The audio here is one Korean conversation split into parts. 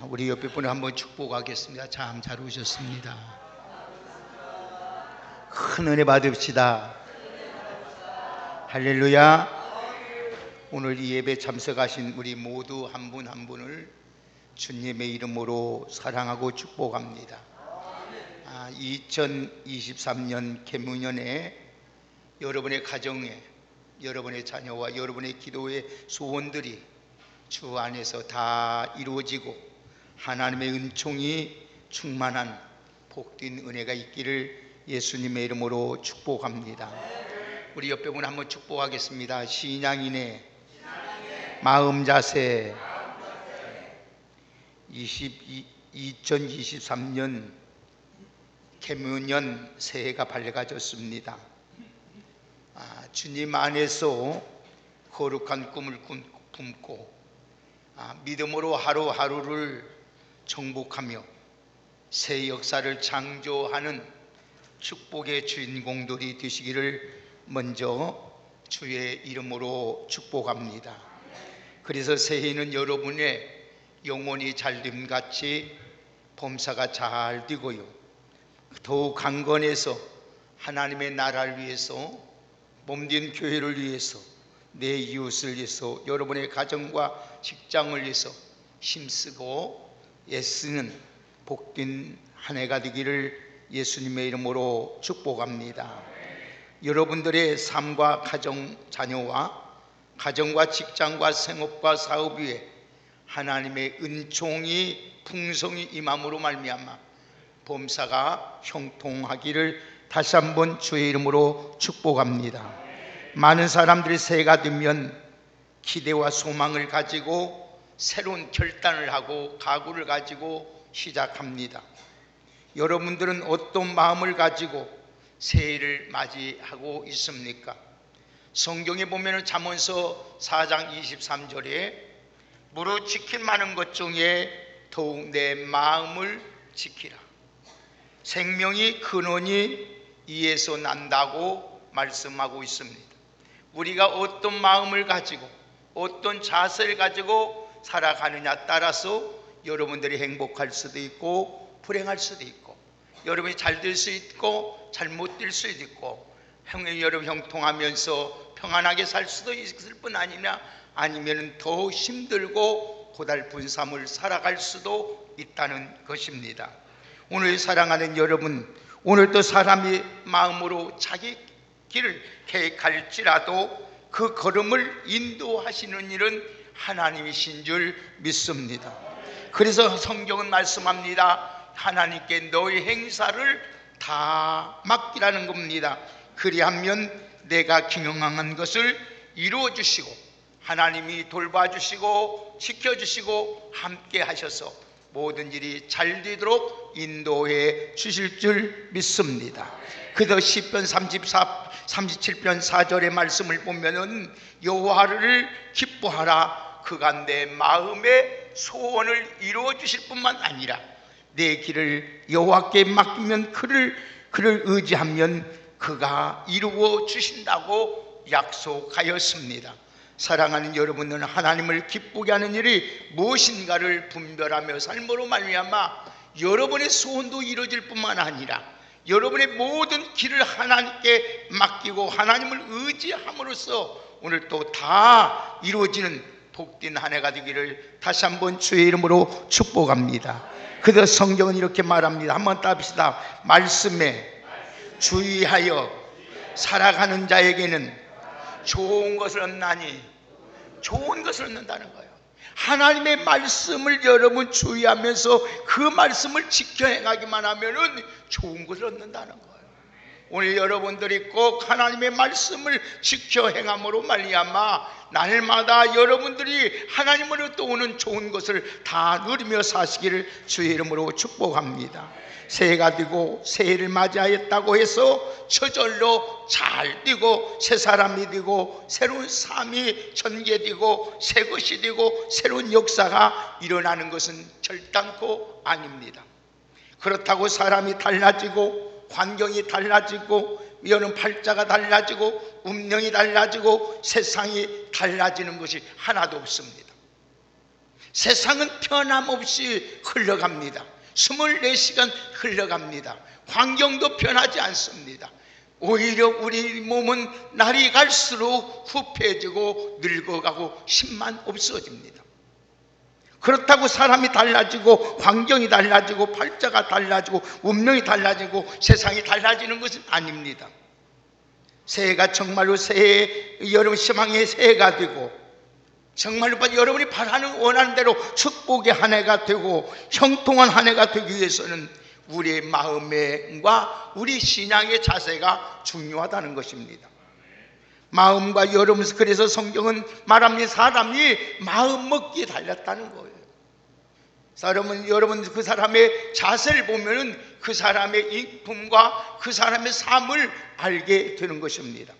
우리 옆에 분을 한번 축복하겠습니다. 참 잘 오셨습니다. 큰 은혜 받읍시다. 할렐루야. 오늘 이 예배 참석하신 우리 모두 한 분 한 분을 주님의 이름으로 사랑하고 축복합니다. 2023년 개묘년에 여러분의 가정에, 여러분의 자녀와 여러분의 기도의 소원들이 주 안에서 다 이루어지고 하나님의 은총이 충만한 복된 은혜가 있기를 예수님의 이름으로 축복합니다. 우리 옆에 분 한번 축복하겠습니다. 신앙인의 마음 자세. 2023년 개묘년 새해가 밝아졌습니다. 주님 안에서 거룩한 꿈을 품고 믿음으로 하루하루를 정복하며 새 역사를 창조하는 축복의 주인공들이 되시기를 먼저 주의 이름으로 축복합니다. 그래서 새해는 여러분의 영혼이 잘됨 같이 범사가 잘 되고요, 더욱 강건해서 하나님의 나라를 위해서, 몸된 교회를 위해서, 내 이웃을 위해서, 여러분의 가정과 직장을 위해서 힘쓰고 애쓰는 복된 한 해가 되기를 예수님의 이름으로 축복합니다. 여러분들의 삶과 가정, 자녀와 가정과 직장과 생업과 사업 위에 하나님의 은총이 풍성히 임함으로 말미암아 범사가 형통하기를 다시 한번 주의 이름으로 축복합니다. 많은 사람들이 새해가 되면 기대와 소망을 가지고 새로운 결단을 하고 각오를 가지고 시작합니다. 여러분들은 어떤 마음을 가지고 새해를 맞이하고 있습니까? 성경에 보면 잠언서 4장 23절에 무릇 지킬 만한 것 중에 더욱 내 마음을 지키라. 생명이 근원이 이에서 난다고 말씀하고 있습니다. 우리가 어떤 마음을 가지고 어떤 자세를 가지고 살아가느냐 따라서 여러분들이 행복할 수도 있고 불행할 수도 있고, 여러분이 잘 될 수 있고 잘못 될 수도 있고, 여러분 형통하면서 평안하게 살 수도 있을 뿐 아니냐, 아니면 더 힘들고 고달픈 삶을 살아갈 수도 있다는 것입니다. 오늘 사랑하는 여러분, 오늘도 사람이 마음으로 자기 길을 계획할지라도 그 걸음을 인도하시는 일은 하나님이신 줄 믿습니다. 그래서 성경은 말씀합니다. 하나님께 너의 행사를 다 맡기라는 겁니다. 그리하면 내가 경영한 것을 이루어 주시고 하나님이 돌봐주시고 지켜주시고 함께 하셔서 모든 일이 잘 되도록 인도해 주실 줄 믿습니다. 그래서 시편 37편 4절의 말씀을 보면은 여호와를 기뻐하라. 그가 내 마음의 소원을 이루어 주실 뿐만 아니라 내 길을 여호와께 맡기면 그를 의지하면 그가 이루어 주신다고 약속하였습니다. 사랑하는 여러분은 하나님을 기쁘게 하는 일이 무엇인가를 분별하며 삶으로 말미암아 여러분의 소원도 이루어질 뿐만 아니라 여러분의 모든 길을 하나님께 맡기고 하나님을 의지함으로써 오늘 또 다 이루어지는 복된 한 해가 되기를 다시 한번 주의 이름으로 축복합니다. 그래서 성경은 이렇게 말합니다. 한번 따봅시다. 말씀에 주의하여 살아가는 자에게는 좋은 것을 얻나니, 좋은 것을 얻는다는 거예요. 하나님의 말씀을 여러분 주의하면서 그 말씀을 지켜 행하기만 하면은 좋은 것을 얻는다는 거예요. 오늘 여러분들이 꼭 하나님의 말씀을 지켜 행함으로 말미암아 날마다 여러분들이 하나님으로부터 오는 좋은 것을 다 누리며 사시기를 주의 이름으로 축복합니다. 새해가 되고 새해를 맞이하였다고 해서 저절로 잘 되고 새 사람이 되고 새로운 삶이 전개되고 새 것이 되고 새로운 역사가 일어나는 것은 결단코 아닙니다. 그렇다고 사람이 달라지고 환경이 달라지고 여는 팔자가 달라지고 운명이 달라지고 세상이 달라지는 것이 하나도 없습니다. 세상은 변함없이 흘러갑니다. 24시간 흘러갑니다. 환경도 변하지 않습니다. 오히려 우리 몸은 날이 갈수록 후패해지고 늙어가고 힘만 없어집니다. 그렇다고 사람이 달라지고 환경이 달라지고 팔자가 달라지고 운명이 달라지고 세상이 달라지는 것은 아닙니다. 새해가 정말로 여러분 희망의 새해가 되고 정말로 여러분이 바라는 원하는 대로 축복의 한 해가 되고 형통한 한 해가 되기 위해서는 우리의 마음과 우리 신앙의 자세가 중요하다는 것입니다. 마음과 여러분, 그래서 성경은 말합니다. 사람이 마음 먹기에 달렸다는 거예요. 여러분 그 사람의 자세를 보면은 그 사람의 인품과 그 사람의 삶을 알게 되는 것입니다.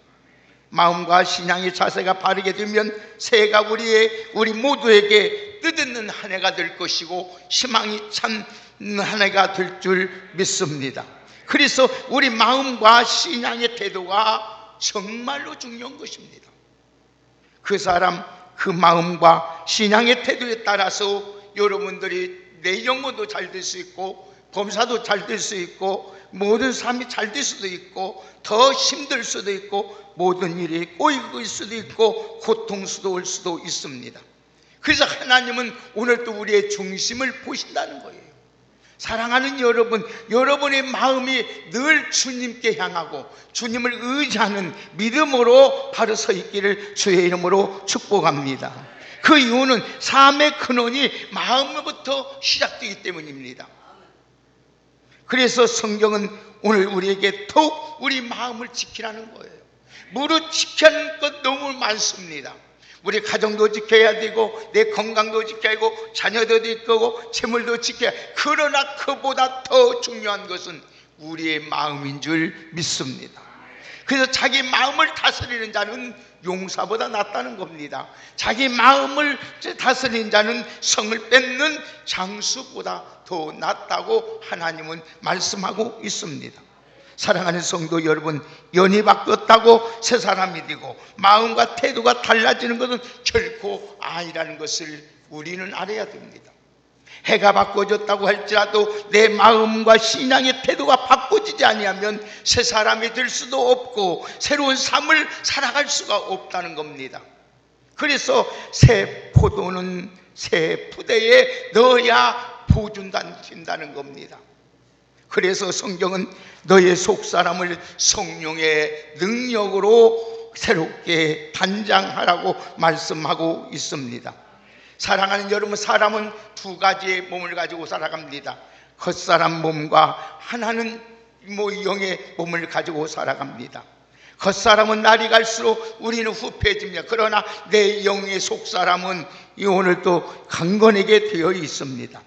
마음과 신앙의 자세가 바르게 되면 새해가 우리 모두에게 뜻있는 한 해가 될 것이고 희망이 참 한 해가 될 줄 믿습니다. 그래서 우리 마음과 신앙의 태도가 정말로 중요한 것입니다. 그 사람, 그 마음과 신앙의 태도에 따라서 여러분들이 내 영혼도 잘 될 수 있고 범사도 잘 될 수 있고 모든 삶이 잘 될 수도 있고 더 힘들 수도 있고 모든 일이 꼬이고 수도 있고 고통스러울 수도 있습니다. 그래서 하나님은 오늘도 우리의 중심을 보신다는 거예요. 사랑하는 여러분, 여러분의 마음이 늘 주님께 향하고 주님을 의지하는 믿음으로 바로 서 있기를 주의 이름으로 축복합니다. 그 이유는 삶의 근원이 마음부터 시작되기 때문입니다. 그래서 성경은 오늘 우리에게 더욱 우리 마음을 지키라는 거예요. 무릇 지켜야 하는 것 너무 많습니다. 우리 가정도 지켜야 되고 내 건강도 지켜야 되고 자녀도 지키고 재물도 지켜야 되고, 그러나 그보다 더 중요한 것은 우리의 마음인 줄 믿습니다. 그래서 자기 마음을 다스리는 자는 용사보다 낫다는 겁니다. 자기 마음을 다스리는 자는 성을 뺏는 장수보다 더 낫다고 하나님은 말씀하고 있습니다. 사랑하는 성도 여러분, 연이 바뀌었다고 새 사람이 되고 마음과 태도가 달라지는 것은 결코 아니라는 것을 우리는 알아야 됩니다. 해가 바꿔졌다고 할지라도 내 마음과 신앙의 태도가 바꿔지지 아니하면 새 사람이 될 수도 없고 새로운 삶을 살아갈 수가 없다는 겁니다. 그래서 새 포도는 새 푸대에 넣어야 보존된다는 겁니다. 그래서 성경은 너의 속사람을 성령의 능력으로 새롭게 단장하라고 말씀하고 있습니다. 사랑하는 여러분, 사람은 두 가지의 몸을 가지고 살아갑니다. 겉사람 몸과 하나는 영의 몸을 가지고 살아갑니다. 겉사람은 날이 갈수록 우리는 후패해집니다. 그러나 내 영의 속사람은 오늘도 강건하게 되어 있습니다.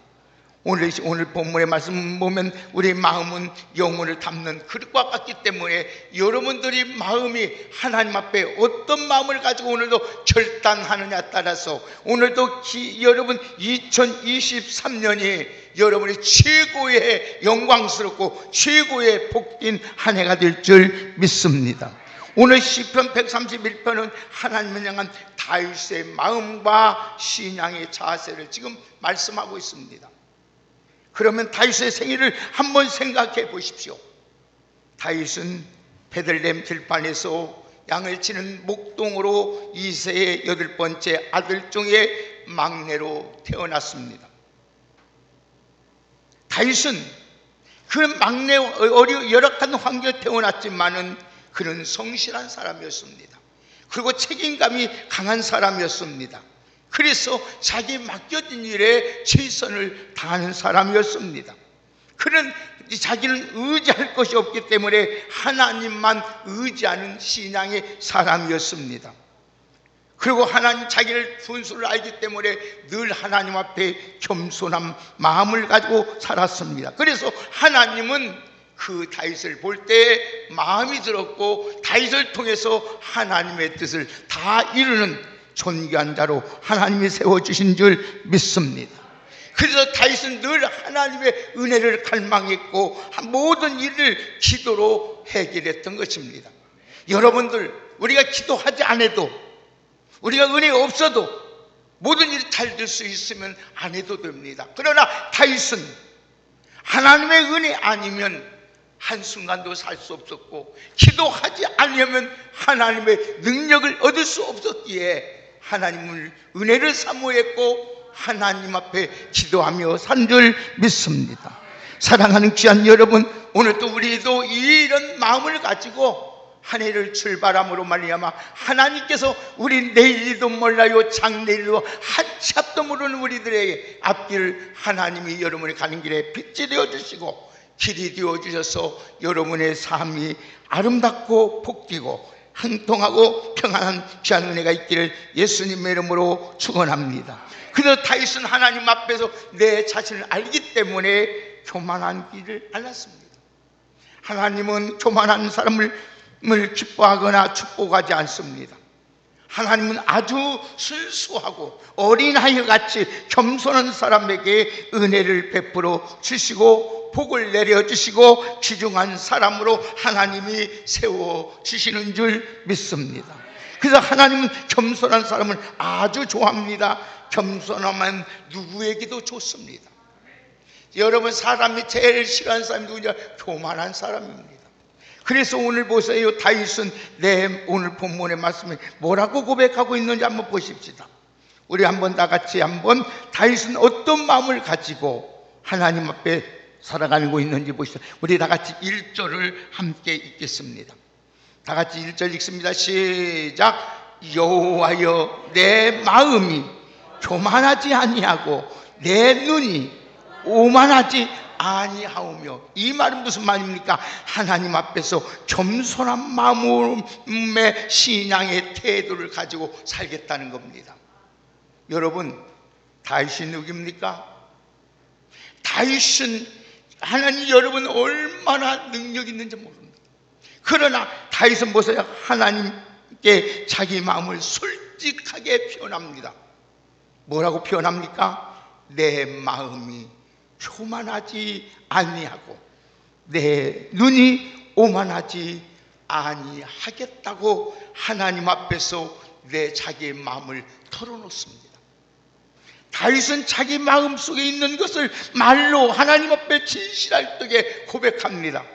오늘 본문의 말씀 보면 우리 마음은 영혼을 담는 그릇과 같기 때문에 여러분들이 마음이 하나님 앞에 어떤 마음을 가지고 오늘도 결단하느냐에 따라서 오늘도 여러분 2023년이 여러분이 최고의 영광스럽고 최고의 복된 한 해가 될 줄 믿습니다. 오늘 시편 131편은 하나님을 향한 다윗의 마음과 신앙의 자세를 지금 말씀하고 있습니다. 그러면 다윗의 생애를 한번 생각해 보십시오. 다윗은 베들레헴 들판에서 양을 치는 목동으로 이새의 8번째 아들 중에 막내로 태어났습니다. 다윗은 그 막내 열악한 환경에 태어났지만은 그는 성실한 사람이었습니다. 그리고 책임감이 강한 사람이었습니다. 그래서 자기 맡겨진 일에 최선을 다하는 사람이었습니다. 그는 자기는 의지할 것이 없기 때문에 하나님만 의지하는 신앙의 사람이었습니다. 그리고 하나님 자기를 분수를 알기 때문에 늘 하나님 앞에 겸손한 마음을 가지고 살았습니다. 그래서 하나님은 그 다윗을 볼 때 마음이 들었고 다윗을 통해서 하나님의 뜻을 다 이루는 존귀한 자로 하나님이 세워주신 줄 믿습니다. 그래서 다윗은 늘 하나님의 은혜를 갈망했고 모든 일을 기도로 해결했던 것입니다. 여러분들, 우리가 기도하지 않아도, 우리가 은혜 없어도 모든 일이 잘 될 수 있으면 안 해도 됩니다. 그러나 다윗은 하나님의 은혜 아니면 한순간도 살 수 없었고, 기도하지 않으면 하나님의 능력을 얻을 수 없었기에 하나님을 은혜를 사모했고 하나님 앞에 기도하며 산 줄 믿습니다. 사랑하는 귀한 여러분, 오늘도 우리도 이런 마음을 가지고 한 해를 출발함으로 말미암아 하나님께서 우리 내일도 몰라요, 장내일도 한치 앞도 모르는 우리들에게 앞길 하나님이 여러분이 가는 길에 빛이 되어주시고 길이 되어주셔서 여러분의 삶이 아름답고 복되고 행통하고 평안한 귀한 은혜가 있기를 예수님의 이름으로 축원합니다. 그래서 다윗은 하나님 앞에서 내 자신을 알기 때문에 교만한 길을 알았습니다. 하나님은 교만한 사람을 기뻐하거나 축복하지 않습니다. 하나님은 아주 순수하고 어린아이같이 겸손한 사람에게 은혜를 베풀어 주시고 복을 내려주시고 귀중한 사람으로 하나님이 세워주시는 줄 믿습니다. 그래서 하나님은 겸손한 사람을 아주 좋아합니다. 겸손하면 누구에게도 좋습니다. 여러분, 사람이 제일 싫어하는 사람이 누구냐? 교만한 사람입니다. 그래서 오늘 보세요. 다윗은 오늘 본문의 말씀에 뭐라고 고백하고 있는지 한번 보십시다. 우리 한번 다 같이 한번 다윗은 어떤 마음을 가지고 하나님 앞에 살아가고 있는지 보시죠. 우리 다 같이 1절을 함께 읽겠습니다. 다 같이 1절 읽습니다. 시작. 여호와여, 내 마음이 교만하지 아니하고 내 눈이 오만하지 아니하오며. 이 말은 무슨 말입니까? 하나님 앞에서 겸손한 마음의 신앙의 태도를 가지고 살겠다는 겁니다. 여러분, 다윗이 누굽니까? 다윗은 하나님 여러분 얼마나 능력 있는지 모릅니다. 그러나 다윗은 보세요. 하나님께 자기 마음을 솔직하게 표현합니다. 뭐라고 표현합니까? 내 마음이 교만하지 아니하고 내 눈이 오만하지 아니하겠다고 하나님 앞에서 내 자기의 마음을 털어놓습니다. 다윗은 자기 마음속에 있는 것을 말로 하나님 앞에 진실하게 고백합니다.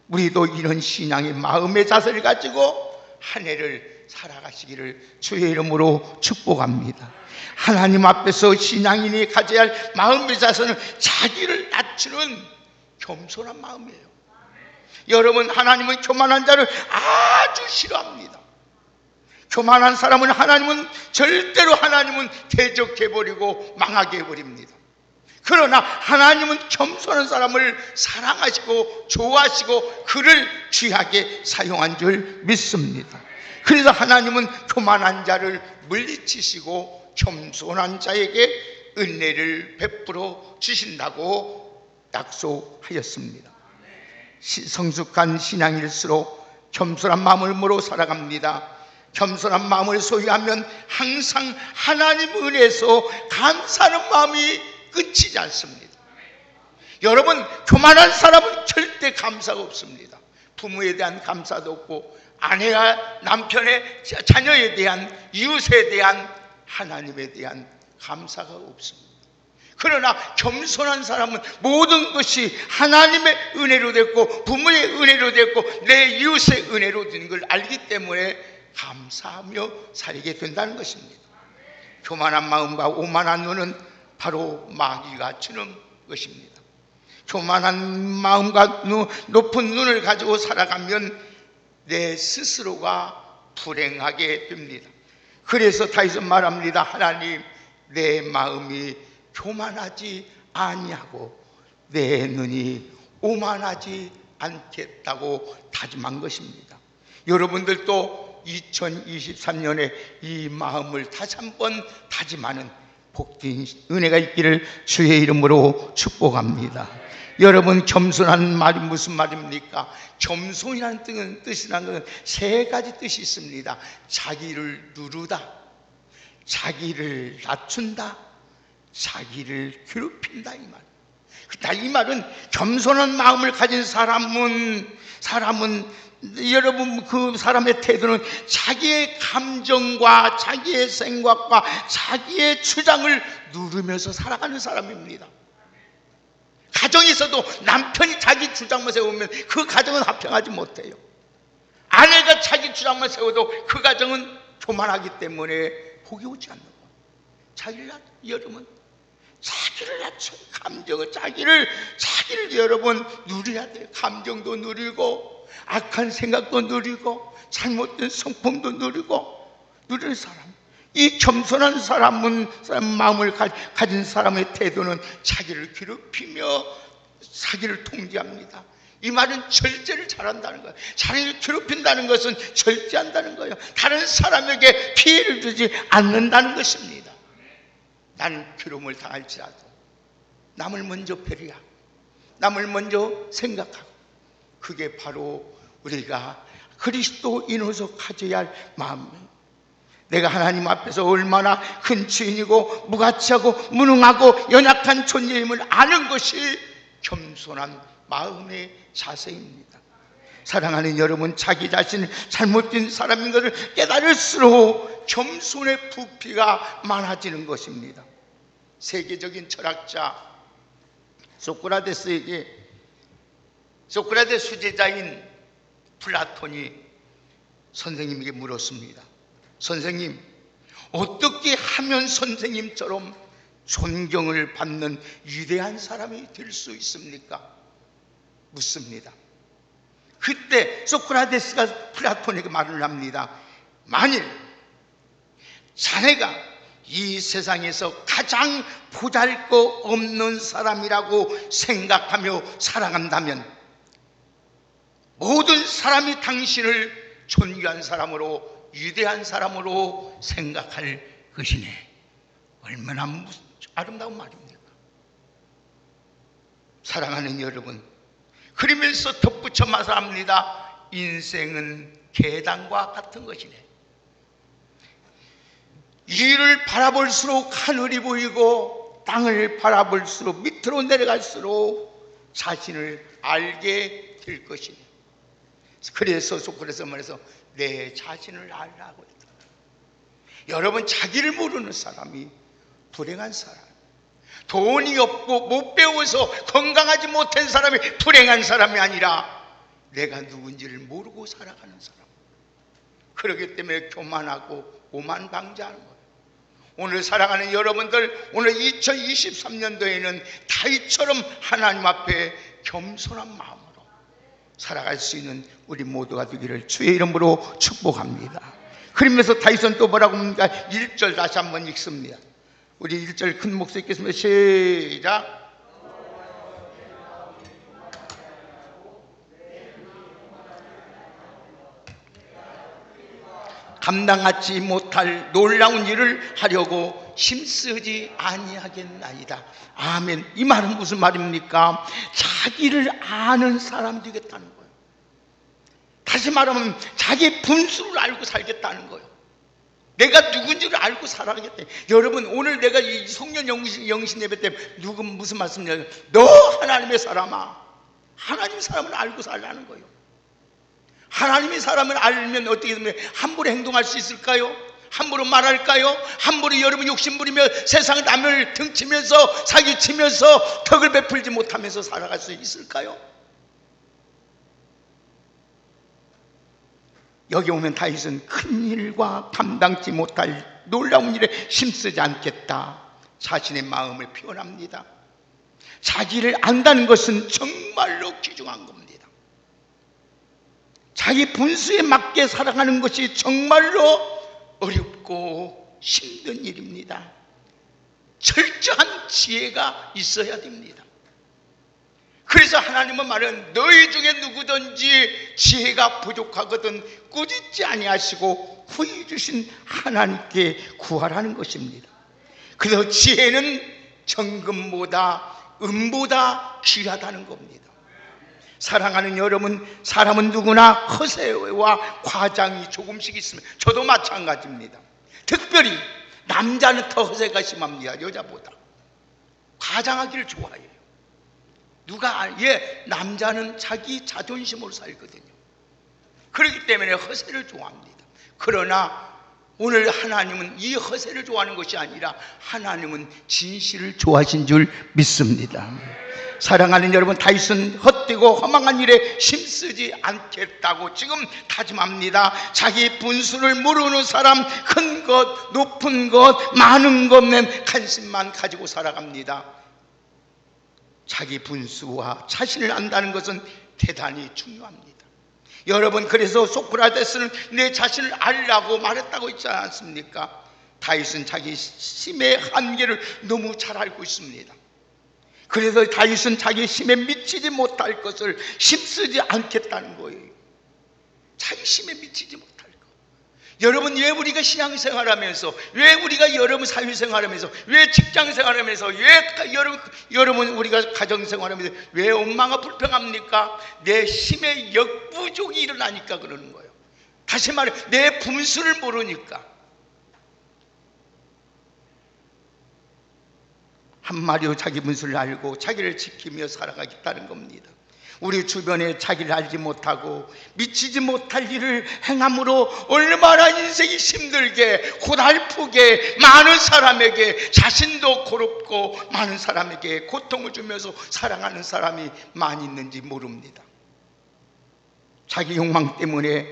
우리도 이런 신앙의 마음의 자세를 가지고 한 해를 살아가시기를 주의 이름으로 축복합니다. 하나님 앞에서 신앙인이 가져야 할 마음의 자세는 자기를 낮추는 겸손한 마음이에요. 여러분, 하나님은 교만한 자를 아주 싫어합니다. 교만한 사람은 절대로 하나님은 대적해버리고 망하게 해버립니다. 그러나 하나님은 겸손한 사람을 사랑하시고 좋아하시고 그를 귀하게 사용한 줄 믿습니다. 그래서 하나님은 교만한 자를 물리치시고 겸손한 자에게 은혜를 베풀어 주신다고 약속하였습니다. 성숙한 신앙일수록 겸손한 마음으로 살아갑니다. 겸손한 마음을 소유하면 항상 하나님 은혜에서 감사하는 마음이 끊이지 않습니다. 여러분, 교만한 사람은 절대 감사가 없습니다. 부모에 대한 감사도 없고 아내와 남편의 자녀에 대한 이웃에 대한 하나님에 대한 감사가 없습니다. 그러나 겸손한 사람은 모든 것이 하나님의 은혜로 됐고 부모의 은혜로 됐고 내 이웃의 은혜로 된 걸 알기 때문에 감사하며 살게 된다는 것입니다. 교만한 마음과 오만한 눈은 바로 마귀가 주는 것입니다. 교만한 마음과 높은 눈을 가지고 살아가면 내 스스로가 불행하게 됩니다. 그래서 다윗은 말합니다. 하나님, 내 마음이 교만하지 아니하고 내 눈이 오만하지 않겠다고 다짐한 것입니다. 여러분들도 2023년에 이 마음을 다시 한번 다짐하는 복된 은혜가 있기를 주의 이름으로 축복합니다. 여러분, 겸손한 말이 무슨 말입니까? 겸손이라는 뜻이라는 것은 세 가지 뜻이 있습니다. 자기를 누르다, 자기를 낮춘다, 자기를 괴롭힌다, 이 말. 이 말은 겸손한 마음을 가진 사람은 여러분 그 사람의 태도는 자기의 감정과 자기의 생각과 자기의 주장을 누르면서 살아가는 사람입니다. 가정에서도 남편이 자기 주장만 세우면 그 가정은 화평하지 못해요. 아내가 자기 주장만 세워도 그 가정은 교만하기 때문에 복이 오지 않는 거예요. 여러분 자기를 낮춰 감정을 자기를 여러분 누려야 돼요. 감정도 누리고 악한 생각도 누리고 잘못된 성품도 누리는 사람. 이 겸손한 마음을 가진 사람의 태도는 자기를 괴롭히며 자기를 통제합니다. 이 말은 절제를 잘한다는 거예요. 자기를 괴롭힌다는 것은 절제한다는 거예요. 다른 사람에게 피해를 주지 않는다는 것입니다. 나는 괴로움을 당할지라도 남을 먼저 배려하고 남을 먼저 생각하고, 그게 바로 우리가 그리스도인으로서 가져야 할 마음입니다. 내가 하나님 앞에서 얼마나 큰 죄인이고 무가치하고 무능하고 연약한 존재임을 아는 것이 겸손한 마음의 자세입니다. 사랑하는 여러분, 자기 자신이 잘못된 사람인 것을 깨달을수록 겸손의 부피가 많아지는 것입니다. 세계적인 철학자 소크라테스 수제자인 플라톤이 선생님에게 물었습니다. 선생님, 어떻게 하면 선생님처럼 존경을 받는 위대한 사람이 될 수 있습니까? 묻습니다. 그때 소크라테스가 플라톤에게 말을 합니다. 만일 자네가 이 세상에서 가장 보잘것없는 사람이라고 생각하며 살아간다면 모든 사람이 당신을 존귀한 사람으로, 위대한 사람으로 생각할 것이네. 얼마나 아름다운 말입니까? 사랑하는 여러분, 그러면서 덧붙여 말합니다. 인생은 계단과 같은 것이네. 위를 바라볼수록 하늘이 보이고 땅을 바라볼수록 밑으로 내려갈수록 자신을 알게 될 것이네. 그래서 소크라테스가 말해서 내 자신을 알라고 했다. 여러분, 자기를 모르는 사람이 불행한 사람, 돈이 없고 못 배워서 건강하지 못한 사람이 불행한 사람이 아니라 내가 누군지를 모르고 살아가는 사람. 그렇기 때문에 교만하고 오만방자하는 거예요. 오늘 사랑하는 여러분들, 오늘 2023년도에는 다윗처럼 하나님 앞에 겸손한 마음으로 살아갈 수 있는 우리 모두가 되기를 주의 이름으로 축복합니다. 그러면서 다윗은 또 뭐라고 합니까? 1절 다시 한번 읽습니다. 우리 1절 큰 목소리 읽겠습니다. 시작. 감당하지 못할 놀라운 일을 하려고 힘쓰지 아니하겠나이다. 아멘. 이 말은 무슨 말입니까? 자기를 아는 사람 되겠다는 거예요. 다시 말하면 자기 분수를 알고 살겠다는 거예요. 내가 누군지를 알고 살아야겠다. 여러분, 오늘 내가 이 송년 영신 예배 때 무슨 말씀이냐면, 너 하나님의 사람아, 하나님 사람을 알고 살라는 거예요. 하나님의 사람을 알면 어떻게 되면 함부로 행동할 수 있을까요? 함부로 말할까요? 함부로 여러분 욕심부리며 세상 남을 등치면서 사기치면서 덕을 베풀지 못하면서 살아갈 수 있을까요? 여기 오면 다윗은 큰 일과 감당치 못할 놀라운 일에 힘쓰지 않겠다, 자신의 마음을 표현합니다. 자기를 안다는 것은 정말로 귀중한 겁니다. 자기 분수에 맞게 살아가는 것이 정말로 어렵고 힘든 일입니다. 철저한 지혜가 있어야 됩니다. 그래서 하나님은 말은 너희 중에 누구든지 지혜가 부족하거든 꾸짖지 아니하시고 후히 주신 하나님께 구하라는 것입니다. 그래서 지혜는 정금보다 은보다 귀하다는 겁니다. 사랑하는 여러분, 사람은 누구나 허세와 과장이 조금씩 있습니다. 저도 마찬가지입니다. 특별히 남자는 더 허세가 심합니다. 여자보다 과장하기를 좋아해요. 남자는 자기 자존심으로 살거든요. 그렇기 때문에 허세를 좋아합니다. 그러나 오늘 하나님은 이 허세를 좋아하는 것이 아니라 하나님은 진실을 좋아하신 줄 믿습니다. 사랑하는 여러분, 다윗은 헛되고 허망한 일에 힘쓰지 않겠다고 지금 다짐합니다. 자기 분수를 모르는 사람, 큰 것, 높은 것, 많은 것에 관심만 가지고 살아갑니다. 자기 분수와 자신을 안다는 것은 대단히 중요합니다. 여러분, 그래서 소크라테스는 내 자신을 알라고 말했다고 있지 않습니까? 다윗은 자기 힘의 한계를 너무 잘 알고 있습니다. 그래서 다윗은 자기 힘에 미치지 못할 것을 힘쓰지 않겠다는 거예요. 자기 힘에 미치지 못할 것. 여러분, 왜 우리가 신앙생활하면서, 왜 우리가 여러분 사회생활하면서, 왜 직장생활하면서, 왜 여러분 우리가 가정생활하면서 왜 원망과 불평합니까? 내 힘의 역부족이 일어나니까 그러는 거예요. 다시 말해, 내 분수를 모르니까. 한마디로 자기 분수를 알고 자기를 지키며 살아가겠다는 겁니다. 우리 주변에 자기를 알지 못하고 미치지 못할 일을 행함으로 얼마나 인생이 힘들게 고달프게 많은 사람에게 자신도 고롭고 많은 사람에게 고통을 주면서 살아가는 사람이 많이 있는지 모릅니다. 자기 욕망 때문에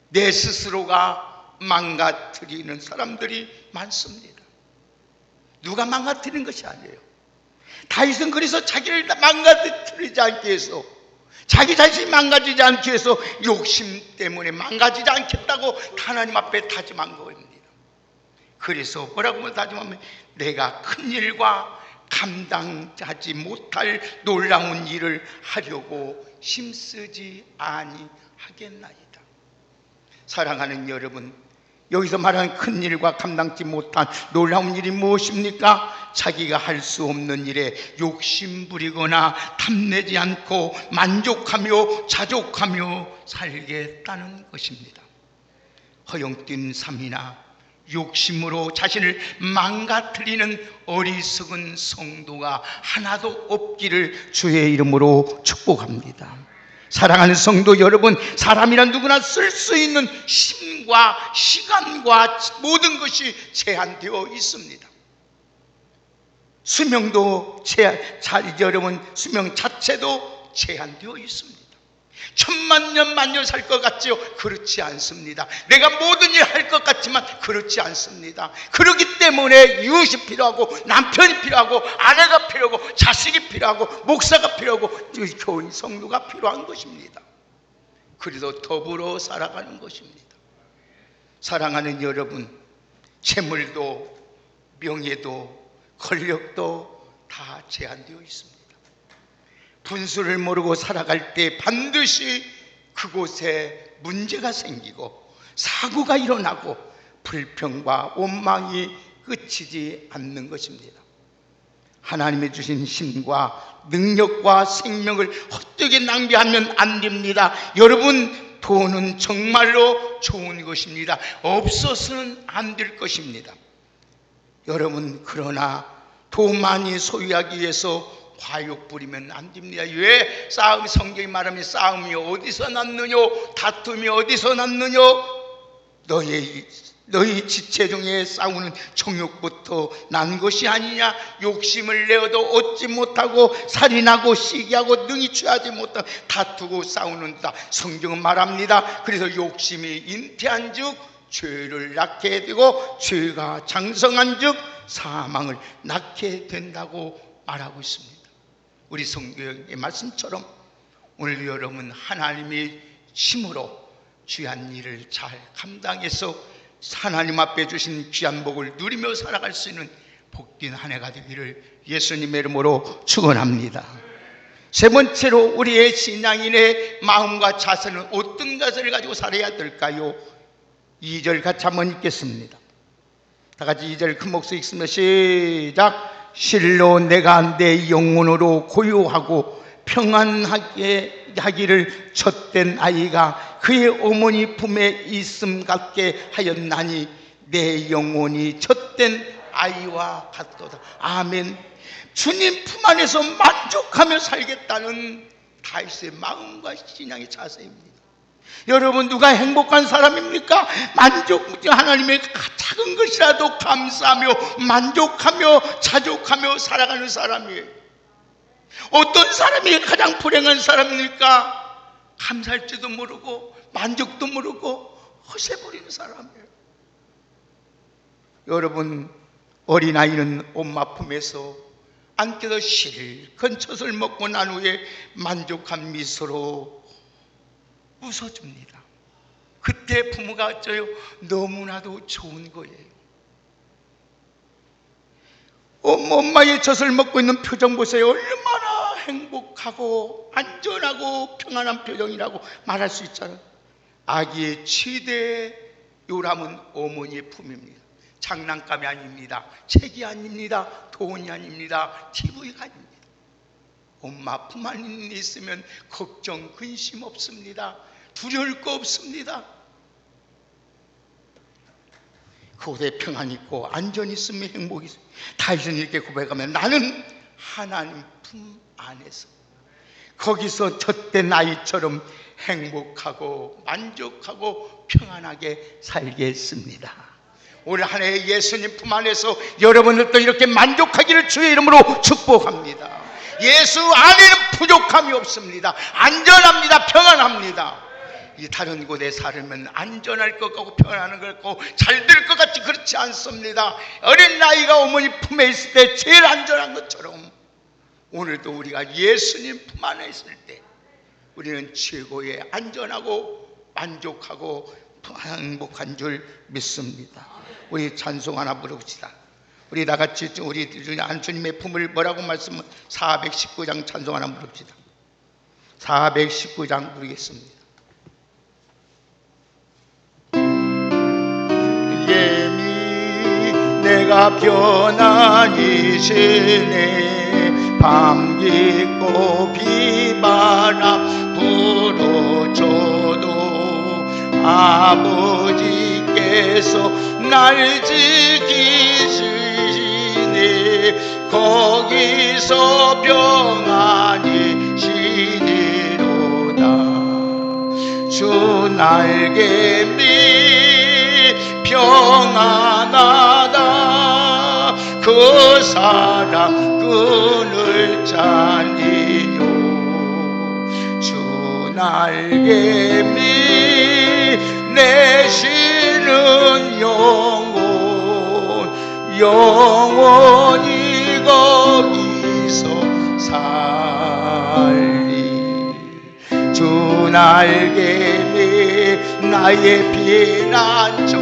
내 스스로가 망가뜨리는 사람들이 많습니다. 누가 망가뜨리는 것이 아니에요. 다윗은 그래서 자기를 망가뜨리지 않기 위해서, 자기 자신이 망가지지 않기 위해서 욕심 때문에 망가지지 않겠다고 하나님 앞에 다짐한 겁니다. 그래서 뭐라고 다짐하면, 내가 큰 일과 감당하지 못할 놀라운 일을 하려고 힘쓰지 아니하겠나이다. 사랑하는 여러분, 여기서 말하는 큰 일과 감당치 못한 놀라운 일이 무엇입니까? 자기가 할 수 없는 일에 욕심부리거나 탐내지 않고 만족하며 자족하며 살겠다는 것입니다. 허영된 삶이나 욕심으로 자신을 망가뜨리는 어리석은 성도가 하나도 없기를 주의 이름으로 축복합니다. 사랑하는 성도 여러분, 사람이란 누구나 쓸 수 있는 힘과 시간과 모든 것이 제한되어 있습니다. 수명도 여러분, 수명 자체도 제한되어 있습니다. 천만 년 만년 살 것 같지요? 그렇지 않습니다. 내가 모든 일 할 것 같지만 그렇지 않습니다. 그렇기 때문에 이웃이 필요하고, 남편이 필요하고, 아내가 필요하고, 자식이 필요하고, 목사가 필요하고, 교인 성도가 필요한 것입니다. 그래도 더불어 살아가는 것입니다. 사랑하는 여러분, 재물도 명예도 권력도 다 제한되어 있습니다. 분수를 모르고 살아갈 때 반드시 그곳에 문제가 생기고 사고가 일어나고 불평과 원망이 그치지 않는 것입니다. 하나님이 주신 힘과 능력과 생명을 헛되게 낭비하면 안 됩니다. 여러분, 돈은 정말로 좋은 것입니다. 없어서는 안 될 것입니다. 여러분, 그러나 돈 많이 소유하기 위해서 과욕 부리면 안 됩니다. 왜? 성경이 말하면 싸움이 어디서 났느냐, 다툼이 어디서 났느냐. 너희 지체 중에 싸우는 정욕부터 난 것이 아니냐. 욕심을 내어도 얻지 못하고 살인하고 시기하고 능히 취하지 못하고 다투고 싸우는다. 성경은 말합니다. 그래서 욕심이 잉태한 즉 죄를 낳게 되고 죄가 장성한 즉 사망을 낳게 된다고 말하고 있습니다. 우리 성경의 말씀처럼 오늘 여러분, 하나님의 힘으로 귀한 일을 잘 감당해서 하나님 앞에 주신 귀한 복을 누리며 살아갈 수 있는 복된 한 해가 되기를 예수님의 이름으로 축원합니다. 세 번째로, 우리의 신앙인의 마음과 자세는 어떤 것을 가지고 살아야 될까요? 2절 같이 한번 읽겠습니다. 다 같이 2절 큰 목소리 읽습니다. 시작. 실로 내가 내 영혼으로 고요하고 평안하게 하기를 젖된 아이가 그의 어머니 품에 있음 같게 하였나니 내 영혼이 젖된 아이와 같도다. 아멘. 주님 품 안에서 만족하며 살겠다는 다윗의 마음과 신앙의 자세입니다. 여러분, 누가 행복한 사람입니까? 하나님의 작은 것이라도 감사하며 만족하며 자족하며 살아가는 사람이에요. 어떤 사람이 가장 불행한 사람입니까? 감사할지도 모르고 만족도 모르고 허세 부리는 사람이에요. 여러분, 어린아이는 엄마 품에서 안겨서 실컷 젖을 먹고 난 후에 만족한 미소로 웃어줍니다. 그때 부모가 어쩌요? 너무나도 좋은 거예요. 엄마의 젖을 먹고 있는 표정 보세요. 얼마나 행복하고 안전하고 평안한 표정이라고 말할 수 있잖아요. 아기의 최대 요람은 어머니의 품입니다. 장난감이 아닙니다. 책이 아닙니다. 돈이 아닙니다. TV가 아닙니다. 엄마 품 안에 있으면 걱정, 근심 없습니다. 두려울 거 없습니다. 그곳에 평안 있고 안전 있으면 행복이 있습니다. 다윗은 이렇게 고백하면 나는 하나님 품 안에서, 거기서 젖된 아이처럼 행복하고 만족하고 평안하게 살겠습니다. 올 한 해 예수님 품 안에서 여러분들도 이렇게 만족하기를 주의 이름으로 축복합니다. 예수 안에는 부족함이 없습니다. 안전합니다. 평안합니다. 이 다른 곳에 살면 안전할 것 같고 평안한 것 같고 잘 될 것 같지 그렇지 않습니다. 어린 나이가 어머니 품에 있을 때 제일 안전한 것처럼 오늘도 우리가 예수님 품 안에 있을 때 우리는 최고의 안전하고 만족하고 행복한 줄 믿습니다. 우리 찬송 하나 부릅시다. 우리 다같이 우리 주님의 품을 뭐라고 말씀은 419장 찬송 하나 부릅시다. 419장 부르겠습니다. 예미 내가 편안히 지내 밤 깊고 비바람 불어줘도 아버지께서 날 지키시네 거기서 평안히 쉬리로다. 주 날개미 평안하다 그 사랑 끈을 짜니요. 주 날개미 내쉬는 영원히 거기서 살리. 주 날개미 나의 피난처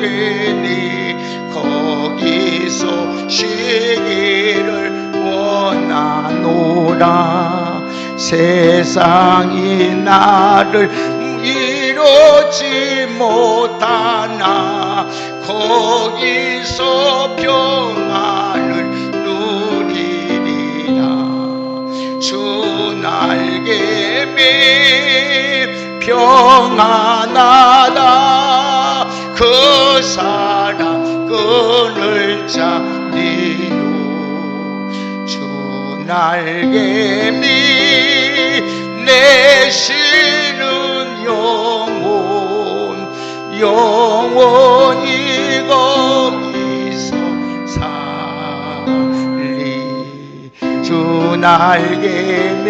되니 거기서 쉬기를 원하노라. 세상이 나를 이루지 못하나 거기서 평안을 누리리라. 주 날개미 평안하다 그 사랑 끈을 잡니요. 주 날개미 내쉬는 영원히 거기서 살리. 주 날개미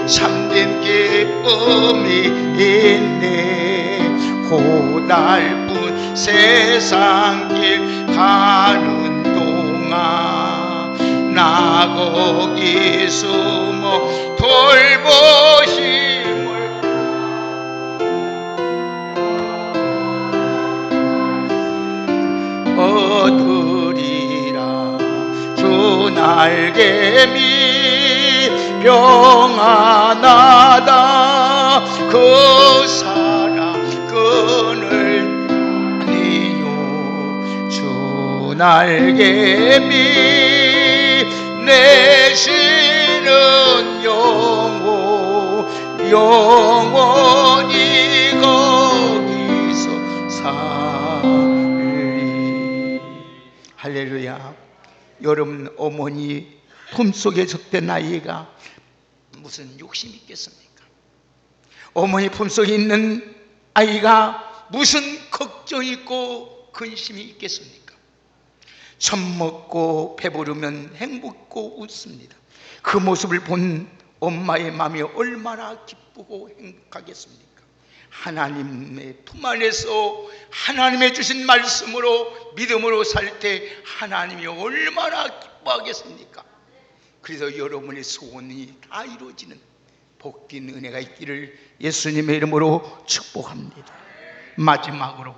참된 기쁨이 있네 고달픈 세상 길 가는 동안 나 거기 숨어 돌보심을 얻으리라. 주 날개미 평안하다 그 사랑 끈을 아니요. 주 날개미 내쉬는 영원히 거기서 살리. 할렐루야. 여러분 어머니 품속에 젖된 아이가 무슨 욕심이 있겠습니까? 어머니 품속에 있는 아이가 무슨 걱정이 있고 근심이 있겠습니까? 젖 먹고 배부르면 행복고 웃습니다. 그 모습을 본 엄마의 마음이 얼마나 기쁘고 행복하겠습니까? 하나님의 품 안에서 하나님의 주신 말씀으로 믿음으로 살 때 하나님이 얼마나 기뻐하겠습니까? 그래서 여러분의 소원이 다 이루어지는 복된 은혜가 있기를 예수님의 이름으로 축복합니다. 마지막으로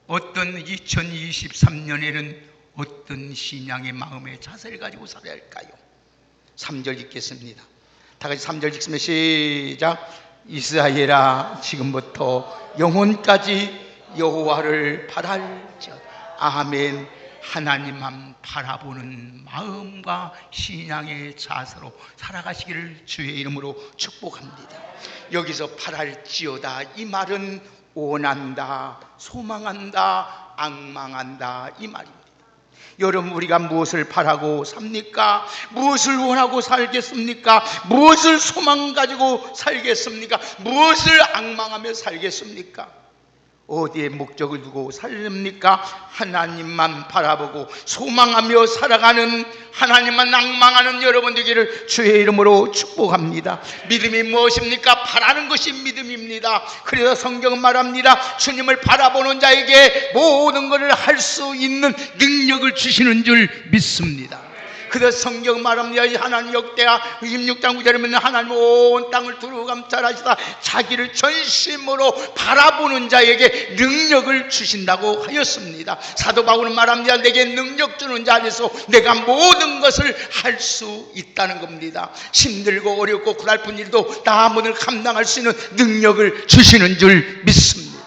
어떤 2023년에는 어떤 신앙의 마음의 자세를 가지고 살아야 할까요? 3절 읽겠습니다. 다 같이 3절 읽습니다. 시작. 이스라엘아, 지금부터 영혼까지 여호와를 바랄지어다. 아멘. 하나님만 바라보는 마음과 신앙의 자세로 살아가시기를 주의 이름으로 축복합니다. 여기서 바랄지어다, 이 말은 원한다, 소망한다, 앙망한다, 이 말입니다. 여러분, 우리가 무엇을 바라고 삽니까? 무엇을 원하고 살겠습니까? 무엇을 소망 가지고 살겠습니까? 무엇을 앙망하며 살겠습니까? 어디에 목적을 두고 살렵니까? 하나님만 바라보고 소망하며 살아가는, 하나님만 낭망하는 여러분 되기를 주의 이름으로 축복합니다. 믿음이 무엇입니까? 바라는 것이 믿음입니다. 그래서 성경은 말합니다. 주님을 바라보는 자에게 모든 것을 할 수 있는 능력을 주시는 줄 믿습니다. 그래서 성경 말합니다. 하나님 역대하 26장 9절에 보면 하나님 온 땅을 두루 감찰하시다 자기를 전심으로 바라보는 자에게 능력을 주신다고 하였습니다. 사도 바울은 말합니다. 내게 능력 주는 자 안에서 내가 모든 것을 할 수 있다는 겁니다. 힘들고 어렵고 고달픈 일도 다 모든 감당할 수 있는 능력을 주시는 줄 믿습니다.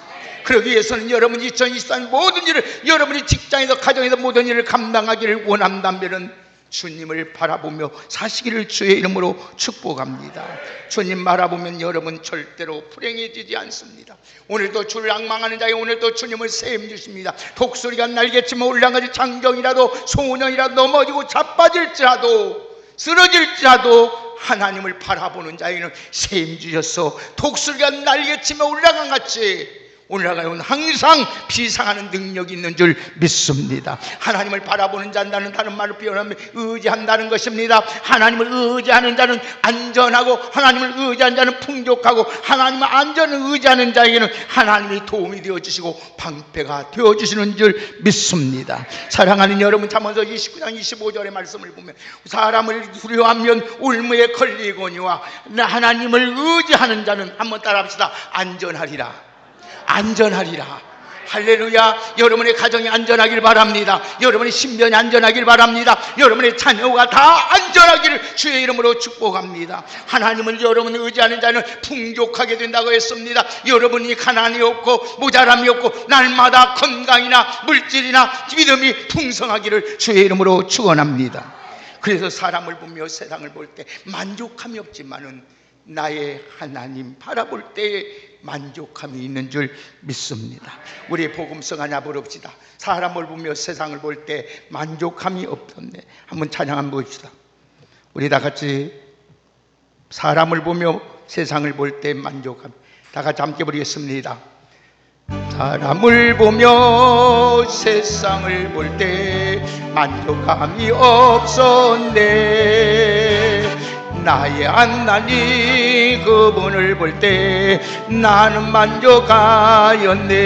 그러기 위해서는 여러분이 2023년 모든 일을, 여러분이 직장에서 가정에서 모든 일을 감당하기를 원한다면 주님을 바라보며 사시기를 주의 이름으로 축복합니다. 주님 바라보면 여러분 절대로 불행해지지 않습니다. 오늘도 주를 앙망하는 자에게 오늘도 주님을 세임 주십니다. 독수리가 날개치며 올라가지 장정이라도 소년이라도 넘어지고 자빠질지라도 쓰러질지라도 하나님을 바라보는 자에게는 세임 주셔서 독수리가 날개치며 올라간 같이 올라가면 항상 비상하는 능력이 있는 줄 믿습니다. 하나님을 바라보는 자는, 다른 말로 표현하면 의지한다는 것입니다. 하나님을 의지하는 자는 안전하고, 하나님을 의지하는 자는 풍족하고, 하나님을 안전을 의지하는 자에게는 하나님이 도움이 되어주시고 방패가 되어주시는 줄 믿습니다. 사랑하는 여러분, 잠언서 29장 25절의 말씀을 보면 사람을 두려워하면 울무에 걸리거니와 하나님을 의지하는 자는, 한번 따라합시다, 안전하리라. 안전하리라. 할렐루야. 여러분의 가정이 안전하길 바랍니다. 여러분의 신변이 안전하길 바랍니다. 여러분의 자녀가 다 안전하기를 주의 이름으로 축복합니다. 하나님을 여러분 의지하는 자는 풍족하게 된다고 했습니다. 여러분이 가난이 없고 모자람이 없고 날마다 건강이나 물질이나 믿음이 풍성하기를 주의 이름으로 축원합니다. 그래서 사람을 보며 세상을 볼 때 만족함이 없지만은 나의 하나님 바라볼 때에 만족함이 있는 줄 믿습니다. 우리 복음성 하나 부릅시다. 사람을 보며 세상을 볼 때 만족함이 없었네. 한번 찬양 한번 봅시다. 우리 다 같이 사람을 보며 세상을 볼 때 만족함, 다 같이 함께 부르겠습니다. 사람을 보며 세상을 볼 때 만족함이 없었네. 나의 하나님 그분을 볼 때 나는 만족하였네.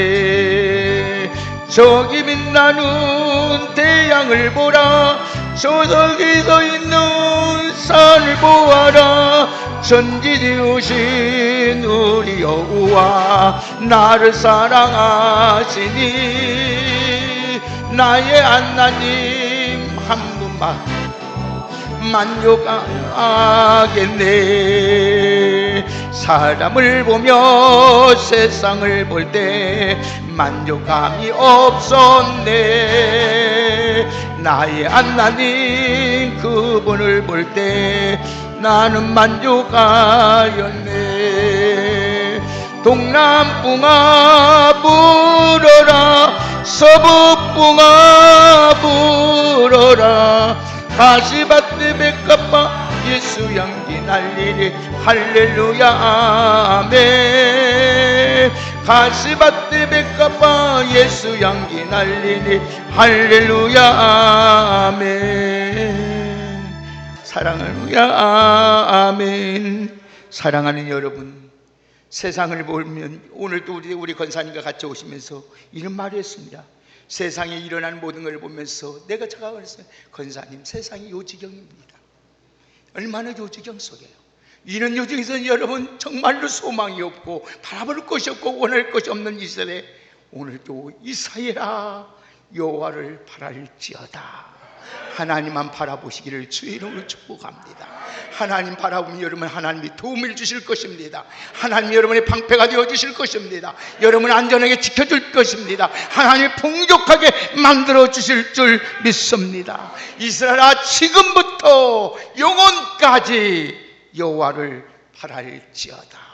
저기 빛나는 태양을 보라, 저석에 서 있는 산을 보아라. 천지 지으신 우리 여호와 나를 사랑하시니 나의 하나님 한 분만 만족하겠네. 사람을 보며 세상을 볼 때 만족감이 없었네. 나의 하나님 그분을 볼 때 나는 만족하였네. 동남풍아 불어라, 서북풍아 불어라, 가시밭에 백합화 예수 향기 날리니 할렐루야 아멘. 가시밭에 백합화 예수 향기 날리니 할렐루야 아멘. 사랑하루야 아멘. 사랑하는 여러분, 세상을 보면 오늘도 우리 권사님과 같이 오시면서 이런 말을 했습니다. 세상에 일어나는 모든 걸 보면서 내가 그랬어요. 권사님, 세상이 요지경입니다. 얼마나 요지경 속에요. 이런 요지경에서 여러분 정말로 소망이 없고 바라볼 것이 없고 원할 것이 없는 이 시대에 오늘도 이사야라 여호와를 바랄지어다. 하나님만 바라보시기를 주의 이름으로 축복합니다. 하나님 바라보면 여러분 하나님이 도움을 주실 것입니다. 하나님 여러분의 방패가 되어 주실 것입니다. 여러분 안전하게 지켜줄 것입니다. 하나님이 풍족하게 만들어 주실 줄 믿습니다. 이스라엘아, 지금부터 영원까지 여호와를 바랄지어다.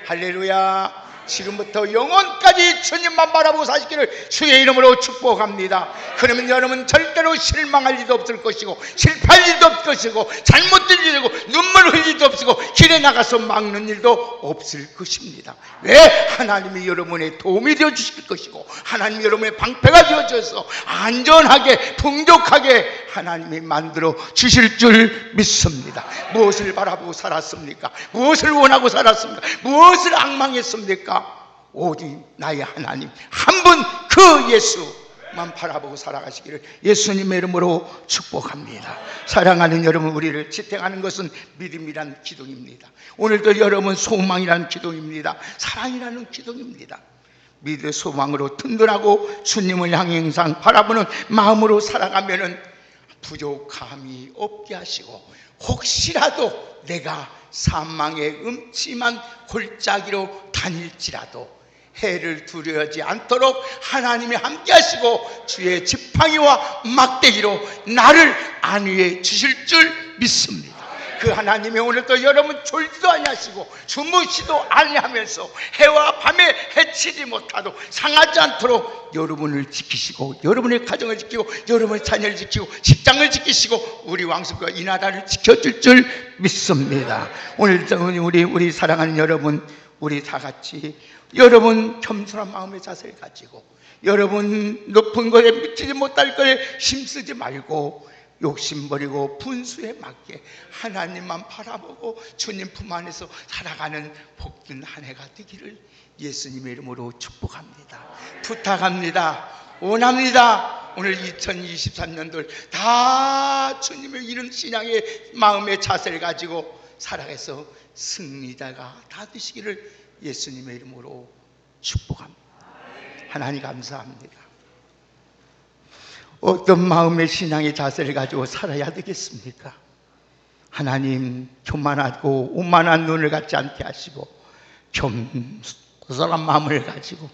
할렐루야. 지금부터 영원까지 주님만 바라보고 사시기를 주의 이름으로 축복합니다. 그러면 여러분 절대로 실망할 일도 없을 것이고 실패할 일도 없을 것이고 잘못될 일도 없고 눈물 흘릴 일도 없고 길에 나가서 막는 일도 없을 것입니다. 왜? 하나님이 여러분의 도움이 되어 주실 것이고 하나님이 여러분의 방패가 되어 주셔서 안전하게 풍족하게 하나님이 만들어 주실 줄 믿습니다. 무엇을 바라보고 살았습니까? 무엇을 원하고 살았습니까? 무엇을 앙망했습니까? 오직 나의 하나님 한 분 그 예수만 바라보고 살아가시기를 예수님의 이름으로 축복합니다. 사랑하는 여러분, 우리를 지탱하는 것은 믿음이란 기둥입니다. 오늘도 여러분 소망이란 기둥입니다. 사랑이라는 기둥입니다. 믿음의 소망으로 든든하고 주님을 향해 항상 바라보는 마음으로 살아가면은 부족함이 없게 하시고 혹시라도 내가 사망의 음침한 골짜기로 다닐지라도 해를 두려워하지 않도록 하나님이 함께 하시고 주의 지팡이와 막대기로 나를 안위해 주실 줄 믿습니다. 그 하나님이 오늘도 여러분 졸지도 아니하시고 주무시도 아니하면서 해와 밤에 해치지 못하도록 상하지 않도록 여러분을 지키시고 여러분의 가정을 지키고 여러분의 자녀를 지키고 직장을 지키시고 우리 왕국과 이 나라를 지켜줄 줄 믿습니다. 오늘도 우리 사랑하는 여러분, 우리 다 같이 여러분 겸손한 마음의 자세를 가지고 여러분 높은 것에 미치지 못할 것에 힘쓰지 말고 욕심버리고 분수에 맞게 하나님만 바라보고 주님 품 안에서 살아가는 복된 한 해가 되기를 예수님의 이름으로 축복합니다. 부탁합니다. 원합니다. 오늘 2023년도 다 주님의 이런 신앙의 마음의 자세를 가지고 살아가서 승리자가 다 되시기를 예수님의 이름으로 축복합니다. 하나님 감사합니다. 어떤 마음의 신앙의 자세를 가지고 살아야 되겠습니까? 하나님, 교만하고 오만한 눈을 갖지 않게 하시고 겸손한 마음을 가지고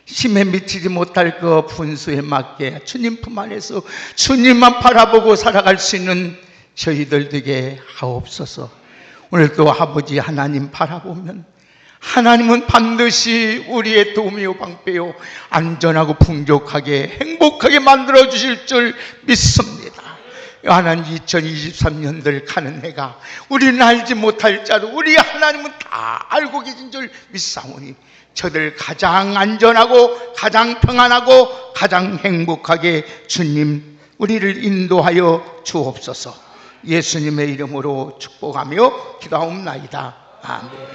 힘에 미치지 못할 그 분수에 맞게 주님 품 안에서 주님만 바라보고 살아갈 수 있는 저희들 되게 하옵소서. 오늘도 아버지 하나님 바라보면 하나님은 반드시 우리의 도움이요 방패요 안전하고 풍족하게 행복하게 만들어 주실 줄 믿습니다. 하나님 2023년들 가는 해가 우리는 알지 못할 자로 우리 하나님은 다 알고 계신 줄 믿사오니 저들 가장 안전하고 가장 평안하고 가장 행복하게 주님 우리를 인도하여 주옵소서. 예수님의 이름으로 축복하며 기도하옵나이다. 아멘.